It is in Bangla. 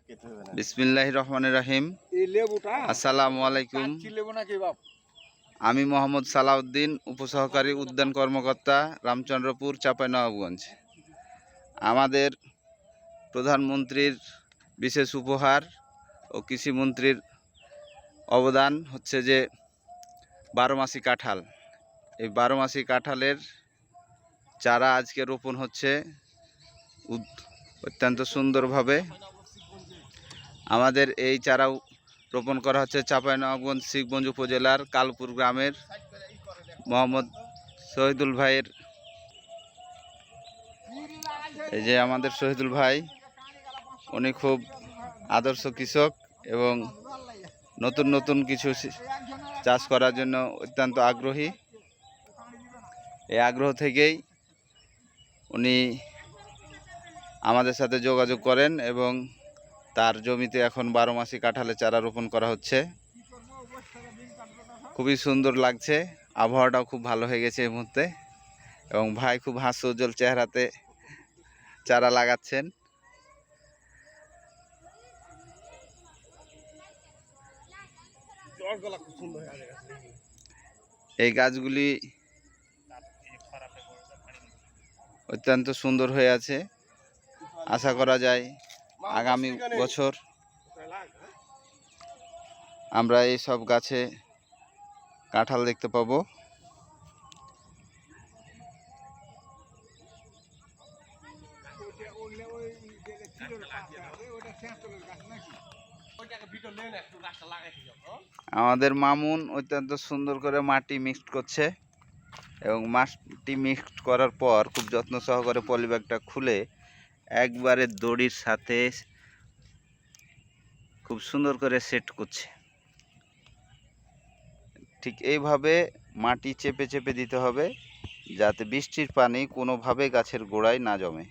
বিসমিল্লাহির রহমানির রহিম। আসসালামু আলাইকুম। আমি মোহাম্মদ সালাউদ্দিন, উপসহকারী উদ্যান কর্মকর্তা, রামচন্দ্রপুর, চাঁপাইনবাবগঞ্জ। আমাদের প্রধানমন্ত্রীর বিশেষ উপহার ও কৃষিমন্ত্রীর অবদান হচ্ছে যে 12 মাসি কাঁঠাল। এই 12 মাসি কাঁঠালের চারা আজকে রোপণ হচ্ছে অত্যন্ত সুন্দরভাবে। আমাদের এই চারাও রোপণ করা হচ্ছে চাঁপাইনবাবগঞ্জ শিখগঞ্জ উপজেলার কালপুর গ্রামের মোহাম্মদ শহীদুল ভাইয়ের। এই যে আমাদের শহীদুল ভাই, উনি খুব আদর্শ কৃষক এবং নতুন নতুন কিছু চাষ করার জন্য অত্যন্ত আগ্রহী। এই আগ্রহ থেকেই উনি আমাদের সাথে যোগাযোগ করেন এবং তার জমিতে এখন 12 মাসি কাঁঠালের চারা রোপণ করা হচ্ছে। খুবই সুন্দর লাগছে, আবহাওয়াটাও খুব ভালো হয়ে গেছে এই মুহূর্তে, এবং ভাই খুব হাস্যোজ্জ্বল চেহারাতে চারা লাগাচ্ছেন। এই গাছগুলি অত্যন্ত সুন্দর হয়ে আছে। আশা করা যায় আগামী বছর আমরা এই সব গাছে কাঁঠাল দেখতে পাবো। আমাদের মামুন অত্যন্ত সুন্দর করে মাটি মিক্সড করছে এবং মাটি মিক্সড করার পর খুব যত্ন সহকারে পলিব্যাগটা খুলে একবারে দড়ির সাথে খুব সুন্দর করে সেট করছে। ঠিক এইভাবে মাটি চেপে চেপে দিতে হবে যাতে বৃষ্টির পানি কোনোভাবে গাছের গোড়ায় না জমে।